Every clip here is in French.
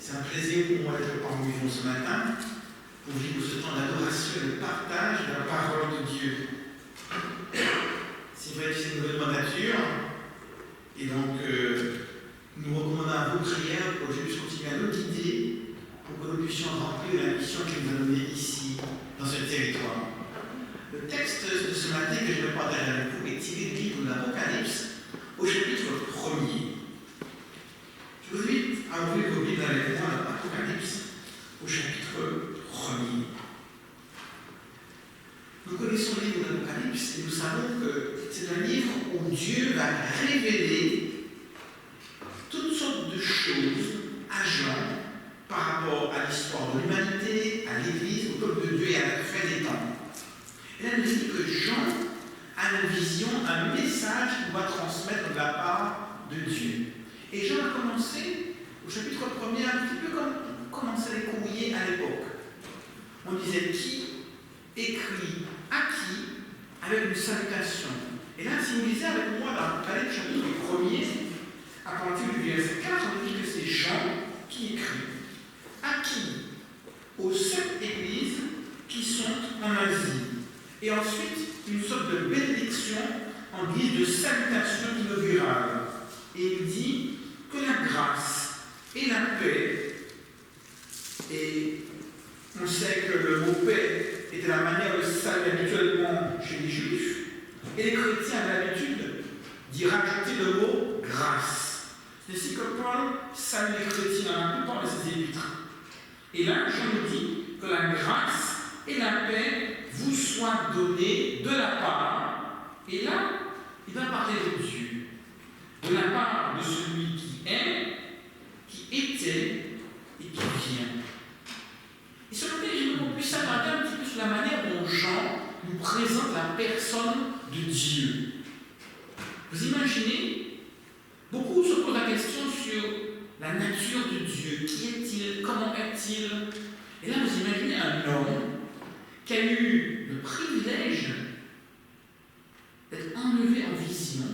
C'est un plaisir pour moi d'être parmi vous ce matin pour vivre ce temps d'adoration et de partage de la parole de Dieu. C'est vrai que c'est une nouvelle mandature et donc nous recommandons à vos prières pour que Dieu puisse continuer à nous guider pour que nous puissions remplir la mission qu'il nous a donnée ici, dans ce territoire. Le texte de ce matin que je vais partager avec vous est tiré du livre de l'Apocalypse au chapitre 1er. Je vous invite à ouvrir vos Bibles avec moi dans l'Apocalypse au chapitre 1er. Nous connaissons le livre de l'Apocalypse et nous savons que c'est un livre où Dieu va révéler toutes sortes de choses à Jean par rapport à l'histoire de l'humanité, à l'Église, au peuple de Dieu et à la fin des temps. Et là, il nous dit que Jean a une vision, un message qu'il doit transmettre de la part de Dieu. Et Jean a commencé au chapitre 1er un petit peu comme commençaient les courriers à l'époque. On disait qui écrit à qui avec une salutation. Et là, si vous lisez avec moi dans l'Apocalypse chapitre 1er, à partir du verset 4, on dit que c'est Jean qui écrit. À qui? Aux 7 églises qui sont en Asie. Et ensuite, une sorte de bénédiction en guise de salutation inaugurale. Et il dit que la grâce et la paix, et on sait que le mot paix était la manière de saluer habituellement chez les Juifs, et les chrétiens avaient l'habitude d'y rajouter le mot grâce. C'est ainsi que Paul salue les chrétiens dans la plupart de ses épîtres. Et là, Jean nous dit que la grâce et la paix vous soient données de la part, et là, il va parler de Dieu, de la part de celui qui est, qui était et qui vient. Et ce matin, je veux qu'on puisse s'attarder un petit peu sur la manière dont Jean nous présente la personne de Dieu. Vous imaginez, beaucoup se posent la question sur la nature de Dieu. Qui est-il? Comment est-il? Et là, vous imaginez un homme qui a eu le privilège d'être enlevé en vision,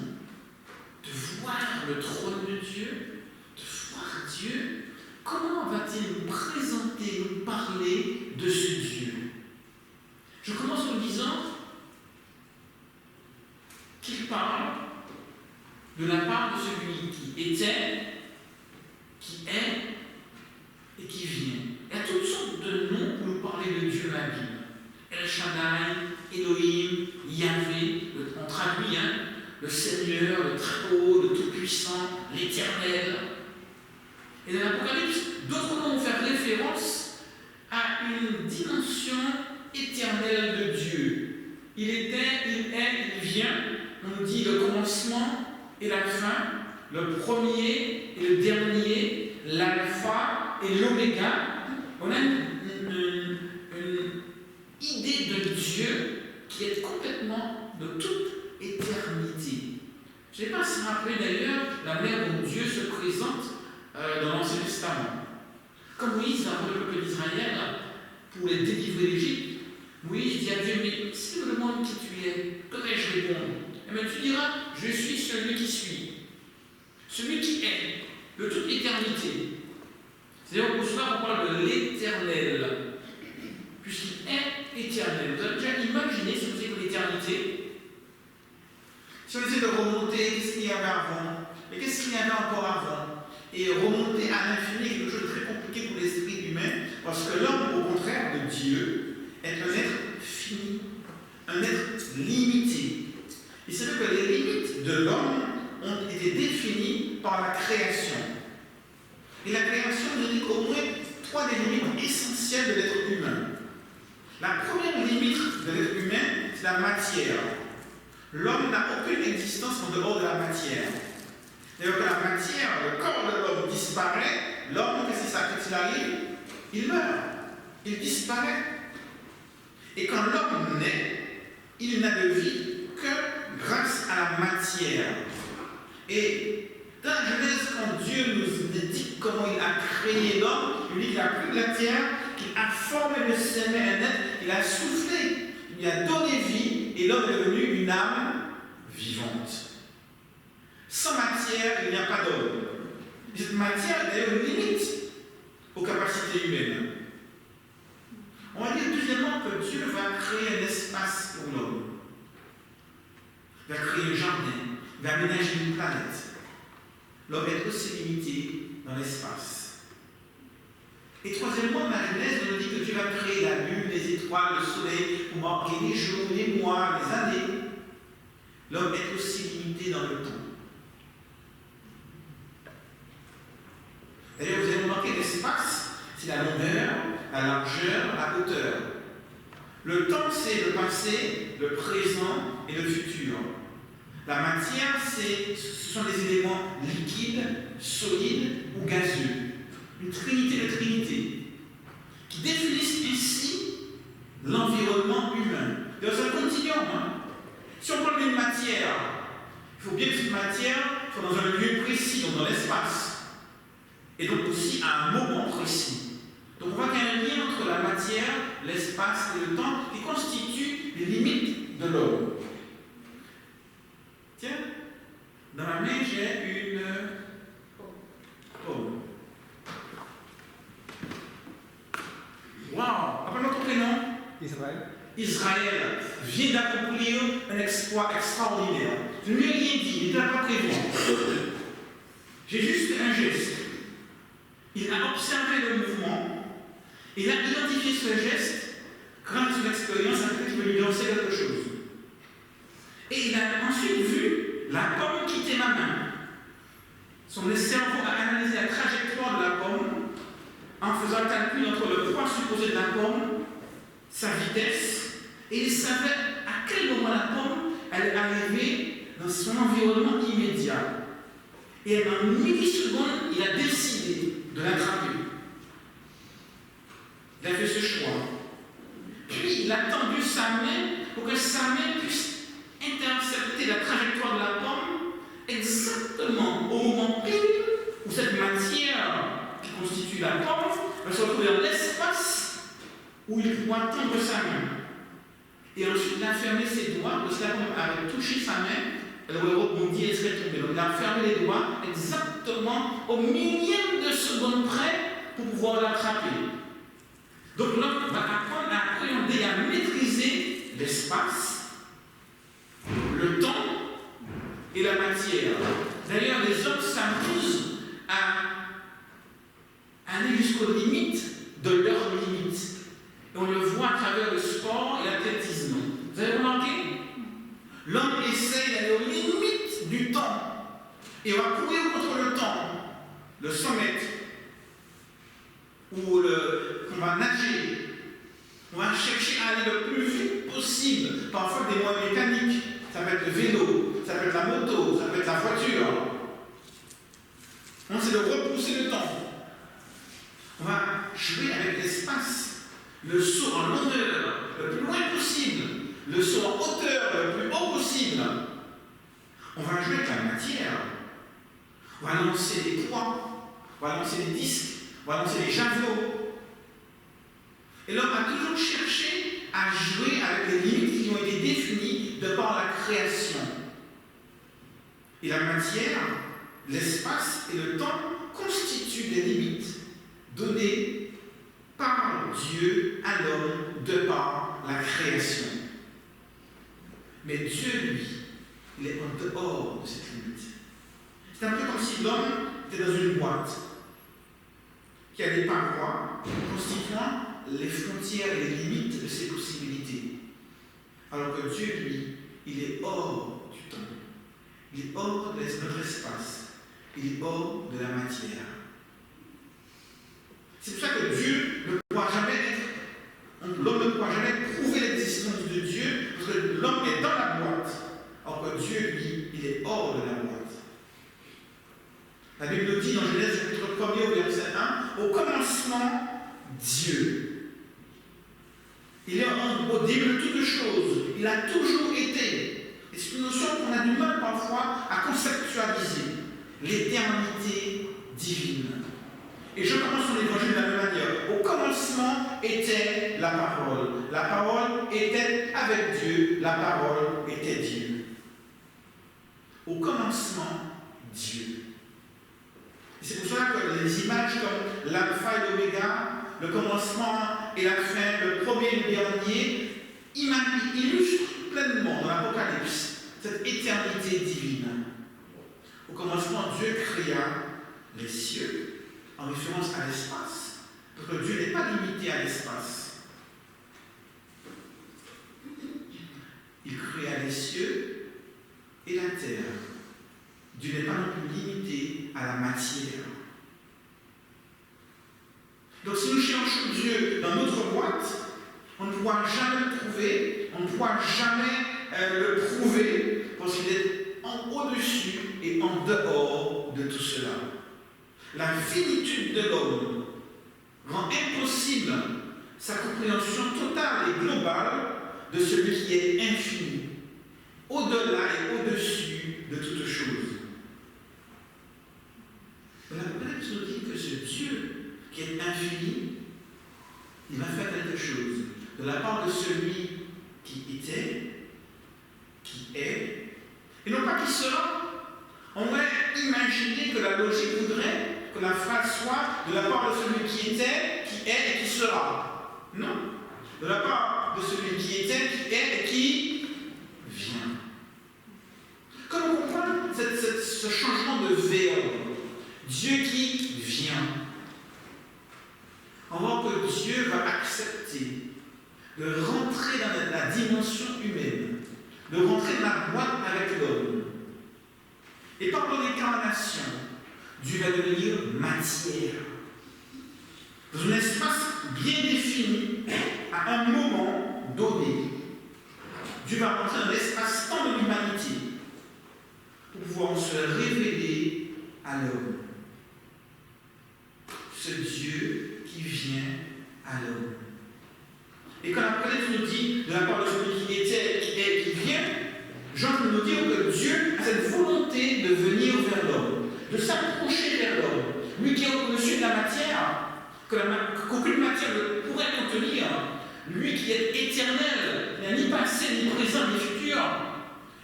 de voir le trône de Dieu, de voir Dieu. Comment va-t-il nous présenter, nous parler de ce Dieu? Je commence en disant qu'il parle de la part de celui qui était, qui est et qui vient. Il y a toutes sortes de noms pour nous parler de Dieu dans la Bible. El Shaddai, Elohim, Yahvé, on traduit, le Seigneur, le Très-Haut, le Tout-Puissant, l'Éternel. Et dans l'Apocalypse, d'autres noms vont faire référence à une dimension éternelle de Dieu. Il était, il est, il vient. On nous dit le commencement et la fin, le premier et le dernier, l'alpha et l'oméga. On a une idée de Dieu qui est complètement de toute éternité. Je ne sais pas si vous vous rappelez d'ailleurs la manière dont Dieu se présente dans l'Ancien Testament. Comme Moïse a envoyé le peuple d'Israël pour les délivrer d'Égypte, Moïse dit à Dieu, mais si me demande qui tu es, que vais-je répondre? Eh bien tu diras, je suis celui qui suis, celui qui est, de toute éternité. C'est-à-dire pour cela on parle de l'éternel, puisqu'il est éternel. Vous avez déjà imaginé ce que c'est que l'éternité? Si on essaie de remonter, qu'est-ce qu'il y avait avant? Mais qu'est-ce qu'il y avait encore avant? Et remonter à l'infini est quelque chose de très compliqué pour l'esprit humain, parce que l'homme, au contraire de Dieu, est un être fini, un être limité. Et c'est vrai que les limites de l'homme ont été définies par la création. Et la création nous dit qu'au moins 3 des limites essentielles de l'être humain. La première limite de l'être humain, c'est la matière. L'homme n'a aucune existence en dehors de la matière. D'ailleurs, que la matière, le corps de l'homme disparaît, l'homme, qu'est-ce qu'il arrive? Il meurt, il disparaît. Et quand l'homme naît, il n'a de vie que grâce à la matière. Et dans la Genèse, quand Dieu nous dit comment il a créé l'homme, il dit qu'il a pris de la terre, qu'il a formé le sémen un être, il a soufflé, il a donné vie, et l'homme est devenu une âme vivante. Sans matière, il n'y a pas d'homme. Cette matière est d'ailleurs une limite. capacité humaine. On va dire deuxièmement que Dieu va créer un espace pour l'homme. Il va créer un jardin, il va aménager une planète. L'homme est aussi limité dans l'espace. Et troisièmement, la Genèse nous dit que Dieu va créer la lune, les étoiles, le soleil, pour marquer les jours, les mois, les années. L'homme est aussi limité dans le temps. D'ailleurs, vous avez remarqué l'espace, c'est la longueur, la largeur, la hauteur. Le temps, c'est le passé, le présent et le futur. La matière, ce sont des éléments liquides, solides ou gazeux. Une trinité de trinités qui définissent ainsi l'environnement humain. Dans un continuum, si on parle d'une matière, il faut bien que cette matière soit dans un lieu précis, donc dans l'espace. Et donc aussi à un moment précis. Donc on voit qu'il y a un lien entre la matière, l'espace et le temps qui constituent les limites de l'homme. Tiens, dans ma main j'ai une pomme. Waouh! Appelle-moi ton prénom. Israël. Israël vient d'accomplir un exploit extraordinaire. Je ne lui ai rien dit, il n'était pas prévu. J'ai juste fait un geste. Il a observé le mouvement, il a identifié ce geste grâce à son expérience, après qu'il veut lui lancer quelque chose. Et il a ensuite vu la pomme quitter ma main. Son cerveau a analysé la trajectoire de la pomme en faisant le calcul entre le poids supposé de la pomme, sa vitesse, et il savait à quel moment la pomme allait arriver dans son environnement immédiat. Et en millisecondes, il a décidé de l'attraper. Il a fait ce choix. Puis il a tendu sa main pour que sa main puisse intercepter la trajectoire de la pomme exactement au moment pile où cette matière qui constitue la pomme va se retrouver dans l'espace où il pourra tendre sa main. Et ensuite il a fermé ses doigts, parce que la pomme avait touché sa main, elle aurait rebondi et serait tombée. Donc il a fermé les doigts exactement au millième de seconde près pour pouvoir l'attraper. Donc l'homme va apprendre à appréhender et à maîtriser l'espace, le temps et la matière. D'ailleurs, les hommes s'amusent à aller jusqu'aux limites de leurs limites. Et on le voit à travers le sport et l'athlétisme. Vous avez remarqué? L'homme essaie d'aller aux limites du temps. Et on va courir contre le temps. Le 100 mètres. Ou on va nager. On va chercher à aller le plus vite possible. Parfois des moyens mécaniques. Ça peut être le vélo, ça peut être la moto, ça peut être la voiture. On essaie de repousser le temps. On va jouer avec l'espace. Le saut en longueur, le plus loin possible. Le saut en hauteur, le plus haut possible. On va jouer avec la matière. On va lancer des poids, on va lancer des disques, on va lancer des javelots. Et l'homme a toujours cherché à jouer avec les limites qui ont été définies de par la création. Et la matière, l'espace et le temps constituent des limites données par Dieu à l'homme de par la création. Mais Dieu, lui, il est en dehors de cette limite. C'est un peu comme si l'homme était dans une boîte qui a des parois constituant les frontières et les limites de ses possibilités. Alors que Dieu, lui, il est hors du temps. Il est hors de notre espace. Il est hors de la matière. C'est pour ça que Dieu ne pourra jamais être, l'homme ne pourra jamais prouver l'existence de Dieu, parce que l'homme est dans la boîte, alors que Dieu, lui, il est hors de la boîte. La Bible dit dans Genèse chapitre 1er au verset 1, au commencement, Dieu. Il est au début de toutes choses. Il a toujours été. Et c'est une notion qu'on a du mal parfois à conceptualiser. L'éternité divine. Et je commence son évangile de la même manière. Au commencement était la parole. La parole était avec Dieu. La parole était Dieu. Au commencement, Dieu. C'est pour cela que les images comme l'alpha et l'oméga, le commencement et la fin, le premier et le dernier, illustrent pleinement dans l'Apocalypse cette éternité divine. Au commencement, Dieu créa les cieux, en référence à l'espace, parce que Dieu n'est pas limité à l'espace. Il créa les cieux et la terre. Dieu n'est pas non plus limité à la matière. Donc si nous cherchons Dieu dans notre boîte, on ne pourra jamais le trouver, on ne pourra jamais le prouver, parce qu'il est au-dessus et en dehors de tout cela. La finitude de l'homme rend impossible sa compréhension totale et globale de celui qui est infini, au-delà et au-dessus de toutes choses. La Bible nous dit que ce Dieu qui est infini, il va faire quelque chose de la part de celui qui était, qui est, et non pas qui sera. On va imaginer que la logique voudrait que la phrase soit de la part de celui qui était, qui est et qui sera. Non. De la part de celui qui était, qui est et qui vient. Comment comprendre ce changement de verbe? Dieu qui vient. On voit que Dieu va accepter de rentrer dans la dimension humaine, de rentrer dans la boîte avec l'homme. Et par l'incarnation, Dieu va devenir matière. Dans un espace bien défini, à un moment donné, Dieu va rentrer dans l'espace-temps de l'humanité pour pouvoir se révéler à l'homme. Ce Dieu qui vient à l'homme. Et quand l'Apocalypse nous dit, de la part de celui qui était, qui est, qui vient, Jean peut nous dire que Dieu a cette volonté de venir vers l'homme, de s'approcher vers l'homme. Lui qui est au-dessus de la matière, qu'aucune matière ne pourrait contenir. Lui qui est éternel, il n'y a ni passé, ni présent, ni futur.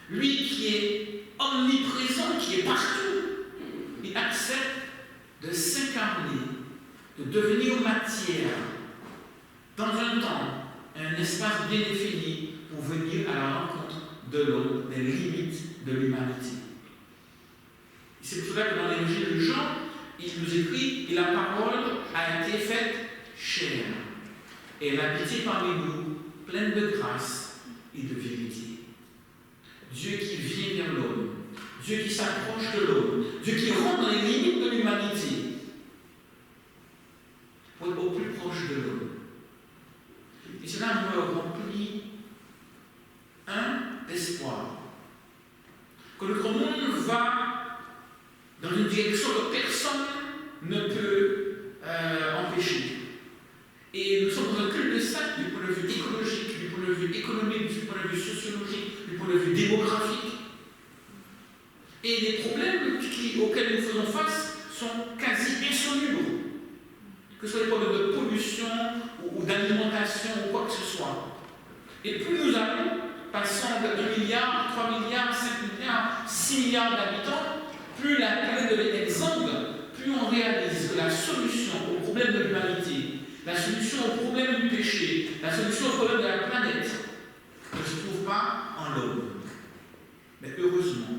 Lui qui est omniprésent, qui est partout. Il accepte de s'incarner, de devenir matière, dans un temps, un espace bien défini pour venir à la rencontre de l'homme, des limites de l'humanité. C'est pour cela que dans l'évangile de Jean, il nous écrit « Et la parole a été faite chair. Elle a habité parmi nous, pleine de grâce et de vérité. » Dieu qui vient vers l'homme, Dieu qui s'approche de l'homme, Dieu qui rentre dans les limites de l'humanité pour être au plus proche de l'homme. Et cela me remplit d'espoir. Que notre monde va dans une direction que personne ne peut empêcher. Et nous sommes dans un cul-de-sac du point de vue écologique, du point de vue économique, du point de vue sociologique, du point de vue démographique. Et les problèmes auxquels nous faisons face sont quasi insolubles. Que ce soit des problèmes de pollution ou d'alimentation ou quoi que ce soit. Et plus nous allons, passant de 2 milliards, 3 milliards, 5 milliards, 6 milliards d'habitants, plus la planète devient exsangue, plus on réalise que la solution au problème de l'humanité, la solution au problème du péché, la solution au problème de la planète, ne se trouve pas en l'homme. Mais heureusement,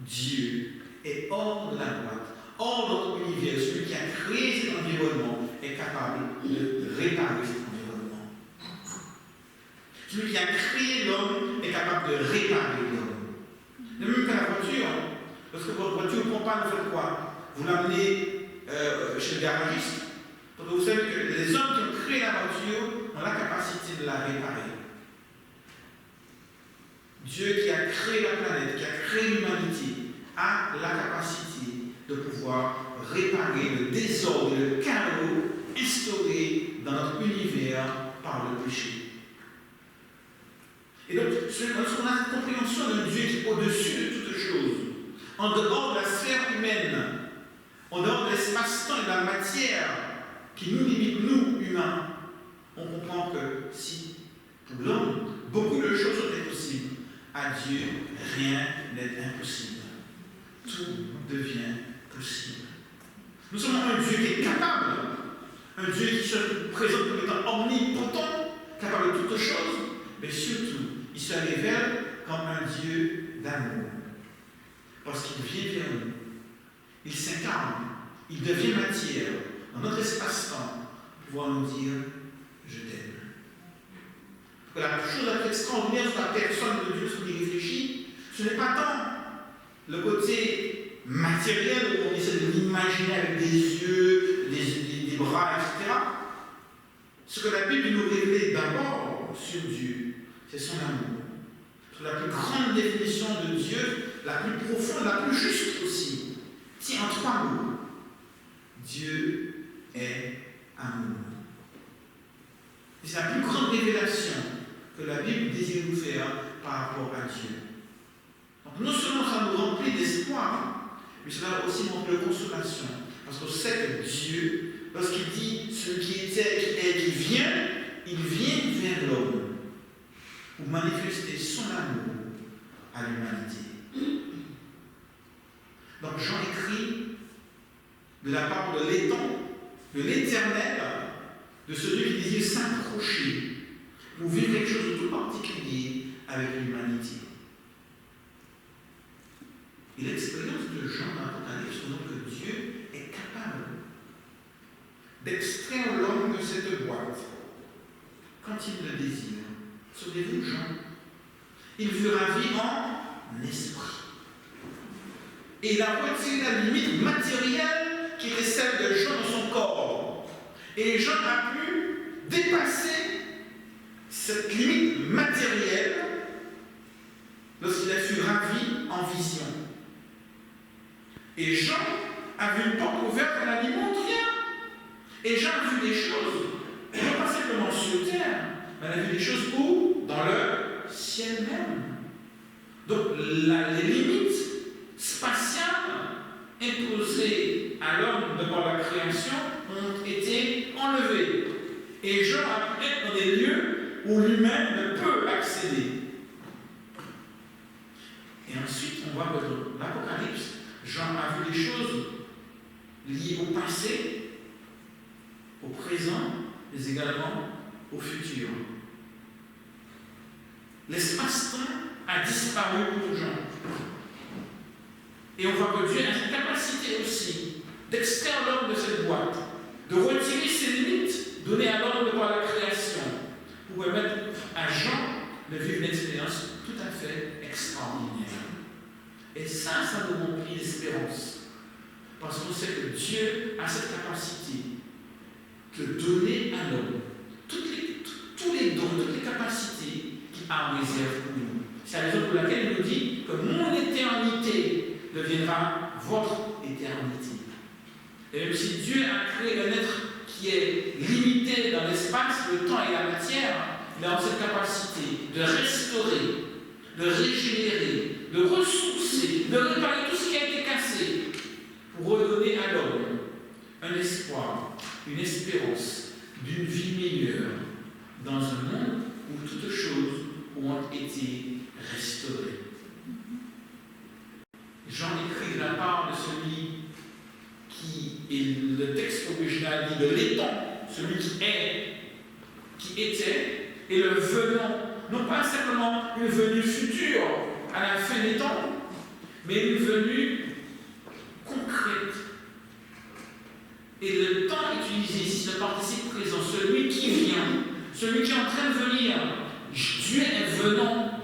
Dieu est hors de la boîte, hors de notre univers. Celui qui a créé cet environnement est capable de réparer cet environnement. Celui qui a créé l'homme est capable de réparer l'homme. De même que la voiture, lorsque votre voiture ne prend pas, vous faites quoi? Vous l'amenez chez le garagiste. Donc vous savez que les hommes qui ont créé la voiture ont la capacité de la réparer. Dieu qui a créé la planète, qui a créé l'humanité, a la capacité de pouvoir réparer le désordre et le chaos instauré dans notre univers par le péché. Et donc, lorsqu'on a cette compréhension d'un Dieu qui est au-dessus de toutes choses, en dehors de la sphère humaine, en dehors de l'espace-temps et de la matière qui nous limite, nous, humains, on comprend que si, pour l'homme, beaucoup de choses sont impossibles, à Dieu, rien n'est impossible. Tout devient possible. Nous sommes un Dieu qui est capable, un Dieu qui se présente comme étant omnipotent, capable de toutes choses, mais surtout, il se révèle comme un Dieu d'amour. Parce qu'il vient vers nous, il s'incarne, il devient matière dans notre espace-temps pour pouvoir nous dire « Je t'aime ». La chose la plus extraordinaire sur la personne de Dieu, sur qui il réfléchit, ce n'est pas tant le côté matériel où on essaie de l'imaginer avec des yeux, des bras, etc. Ce que la Bible nous révèle d'abord sur Dieu, c'est son amour. C'est la plus grande définition de Dieu, la plus profonde, la plus juste aussi. Tient en 3 mots. Dieu est amour. Et c'est la plus grande révélation que la Bible désire nous faire par rapport à Dieu. Donc non seulement ça nous remplit d'espoir, mais cela aussi manque de consolation. Parce qu'on sait que Dieu, lorsqu'il dit celui qui était, qui est, qui vient, il vient vers l'homme pour manifester son amour à l'humanité. Donc Jean écrit de la part de l'étang, de l'éternel, de celui qui désire s'approcher pour vivre quelque chose de tout particulier avec l'humanité. Et l'expérience de Jean dans l'Apocalypse montre que Dieu est capable d'extraire l'homme de cette boîte quand il le désire. Souvenez-vous, Jean, il fut ravi en esprit. Et il a retiré la limite matérielle qui était celle de Jean dans son corps. Et Jean a pu dépasser cette limite matérielle lorsqu'il a fut ravi en vision. Et Jean a vu une porte ouverte à la limite rien. Et Jean a vu des choses, non pas simplement sur terre, mais il a vu des choses où? Dans le ciel même. Donc les limites spatiales imposées à l'homme de par la création ont été enlevées. Et Jean a pu être dans des lieux où l'humain ne peut accéder. Et ensuite, on voit que dans l'Apocalypse, Jean a vu des choses liées au passé, au présent, mais également au futur. L'espace-temps a disparu pour Jean. Et on voit que Dieu a cette capacité aussi d'extraire l'homme de cette boîte, de retirer ses limites données à l'homme par la création, pour permettre à Jean de vivre une expérience tout à fait extraordinaire. Et ça nous remplit d'espérance. Parce qu'on sait que Dieu a cette capacité de donner à l'homme tous les dons, toutes les capacités qu'il a en réserve pour nous. C'est la raison pour laquelle il nous dit que mon éternité deviendra votre éternité. Et même si Dieu a créé un être qui est limité dans l'espace, le temps et la matière, il a cette capacité de restaurer, de régénérer, de ressourcer, de réparer tout ce qui a été cassé pour redonner à l'homme un espoir, une espérance d'une vie meilleure dans un monde où toutes choses ont été restaurées. Jean écrit de la part de celui qui est le texte original dit de l'étang, celui qui était, et le venant, non pas simplement une venue future à la fin des temps, mais une venue concrète. Et le temps utilisé ici, le participe présent, celui qui vient, celui qui est en train de venir, Dieu est venant,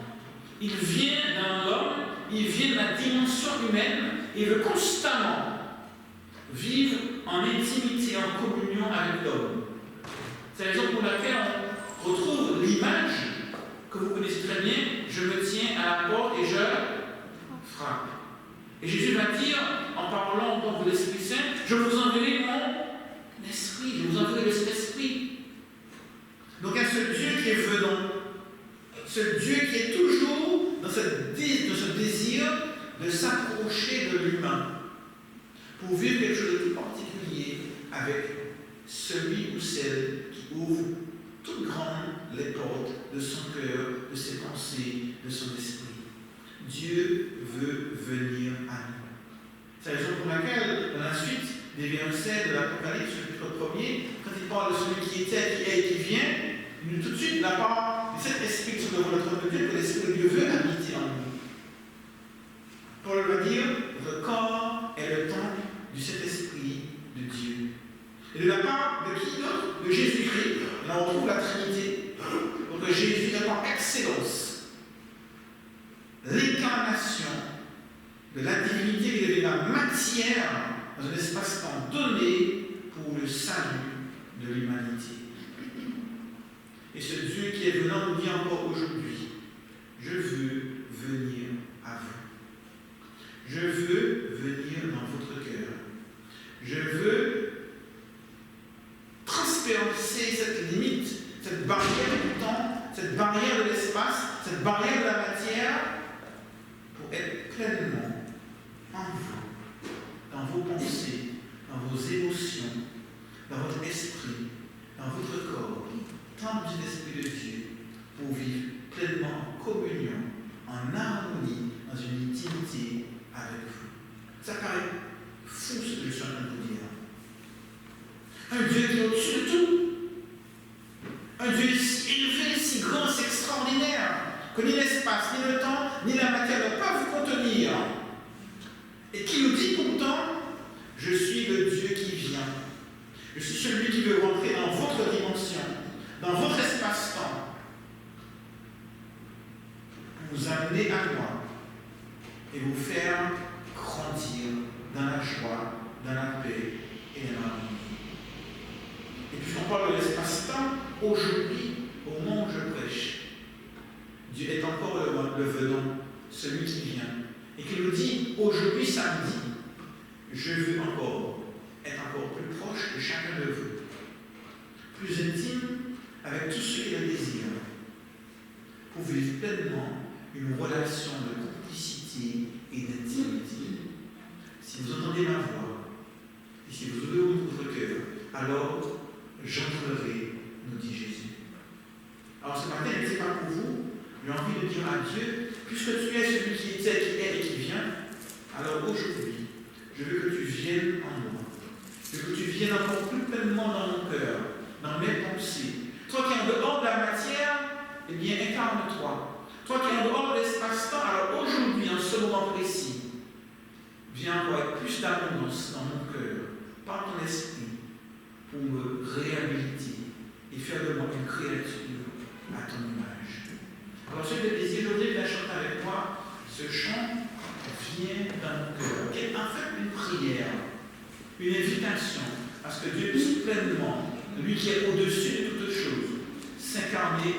il vient dans l'homme, il vient de la dimension humaine, et veut constamment vivre en intimité, en communion avec l'homme. C'est la raison pour laquelle on retrouve l'image que vous connaissez très bien, je me tiens à la porte et je frappe. Et Jésus va dire, en parlant donc de l'Esprit Saint, je vous enverrai mon esprit, je vous enverrai le Saint-Esprit. Donc il y a ce Dieu qui est venant, ce Dieu qui est toujours dans ce désir de s'approcher de l'humain pour vivre quelque chose de tout particulier avec celui ou celle qui ouvre toutes grandes les portes de son cœur, de ses pensées, de son esprit. Dieu veut venir à nous. C'est la raison pour laquelle, dans la suite, des versets de l'Apocalypse, chapitre 1er, quand il parle de celui qui était, qui est et qui vient, il nous tout de suite de la part de cet esprit sur devant le trône de Dieu, que l'esprit de Dieu veut habiter en nous. Paul va dire, votre corps est le temple du Saint-Esprit de Dieu. Et de la part de qui d'autre? De Jésus-Christ. Là, on trouve la Trinité. Donc Jésus est en excellence. L'incarnation de la divinité qui devient la matière dans un espace-temps donné pour le salut de l'humanité. Et ce Dieu qui est venant nous dit encore aujourd'hui, je veux venir à vous. Je veux venir dans votre cœur. Je veux transpercer cette limite, cette barrière du temps, cette barrière de l'espace, cette barrière de la matière, pour être pleinement en vous, dans vos pensées, dans vos émotions, dans votre esprit, dans votre corps, temple de l'Esprit de Dieu, pour vivre pleinement en communion, en harmonie, dans une intimité avec vous. Ça paraît fou ce que je suis en train de vous dire. Un Dieu qui est au-dessus de tout. Un Dieu si élevé, si grand, si extraordinaire, que ni l'espace, ni le temps, ni la matière ne peuvent vous contenir. Et qui nous dit pourtant, je suis le Dieu qui vient. Je suis celui qui veut rentrer dans votre dimension, dans votre espace-temps, pour vous amener à moi et vous faire grandir dans la joie, dans la paix et dans l'harmonie. Et puisqu'on parle de l'espace-temps, aujourd'hui, au moment où je prêche, Dieu est encore le venant, celui qui vient, et qui nous dit, aujourd'hui samedi, je veux encore être encore plus proche de chacun de vous, plus intime avec tout ce qu'il a désir, pour vivre pleinement une relation de complicité et d'intimité. Si vous entendez ma voix, et si vous ouvrez votre cœur, alors j'entrerai, nous dit Jésus. Alors ce matin, je ne sais pas pour vous, j'ai envie de dire à Dieu, puisque tu es celui qui était, qui est et qui vient, alors aujourd'hui, je veux que tu viennes en moi. Je veux que tu viennes encore plus pleinement dans mon cœur, dans mes pensées. Toi qui es en dehors de la matière, eh bien incarne-toi. Toi qui es en dehors de l'espace-temps, alors aujourd'hui, en ce moment précis, viens encore avec plus d'abondance dans mon cœur, par ton esprit, pour me réhabiliter et faire de moi une créature à ton image. Alors, ceux qui désirent aujourd'hui la chanter avec moi, ce chant vient dans mon cœur, qui est en fait une prière, une invitation à ce que Dieu puisse pleinement, lui qui est au-dessus de toutes choses, s'incarner,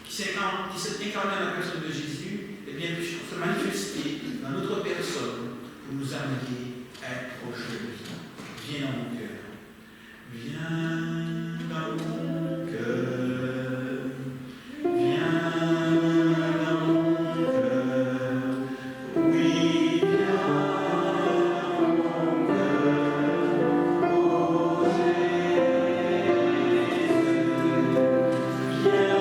qui s'est incarné dans la personne de Jésus, et bien puisse se manifester dans notre personne pour nous amener à être proche de lui. Viens dans mon cœur. Viens dans mon cœur, viens dans mon cœur, oui, viens dans mon cœur, oh Jésus, viens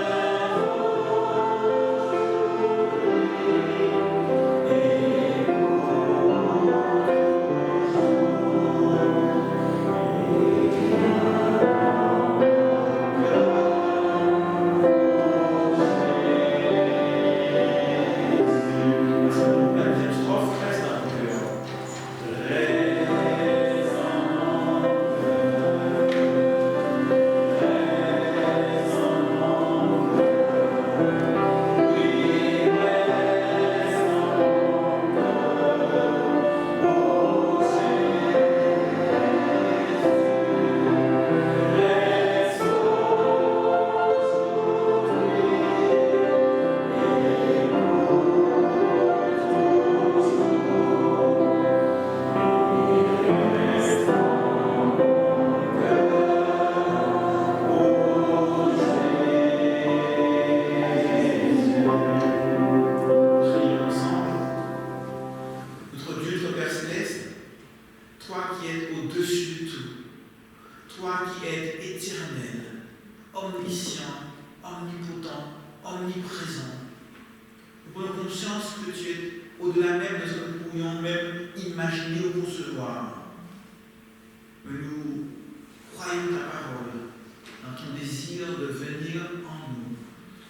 Nous croyons ta parole dans ton désir de venir en nous,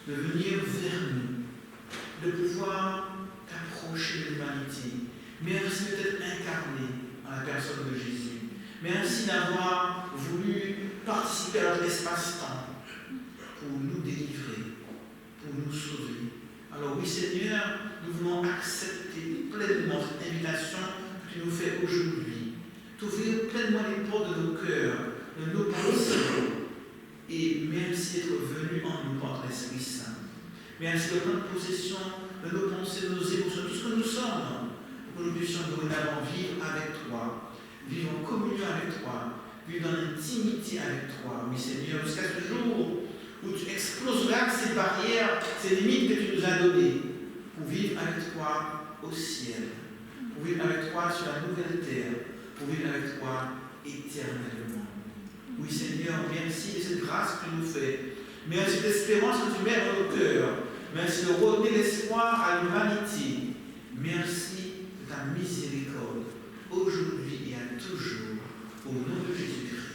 de venir vers nous, de pouvoir t'approcher de l'humanité. Merci d'être incarné dans la personne de Jésus. Merci d'avoir voulu participer à notre espace-temps pour nous délivrer, pour nous sauver. Alors oui Seigneur, nous voulons accepter pleinement cette invitation que tu nous fais aujourd'hui, t'ouvrir pleinement les portes de nos cœurs, de nos pensées. Et merci d'être venu en nous par l'Esprit Saint. Merci de prendre possession de nos pensées, de nos émotions, tout ce que nous sommes, pour que nous puissions dorénavant vivre avec toi, vivre en communion avec toi, vivre dans l'intimité avec toi. Oui Seigneur, jusqu'à ce jour où tu exploseras ces barrières, ces limites que tu nous as données, pour vivre avec toi au ciel, pour vivre avec toi sur la nouvelle terre, pour vivre avec toi éternellement. Oui Seigneur, merci de cette grâce que tu nous fais. Merci de l'espérance que tu mets dans nos cœurs. Merci de redonner l'espoir à l'humanité. Merci de ta miséricorde, aujourd'hui et à toujours, au nom de Jésus-Christ.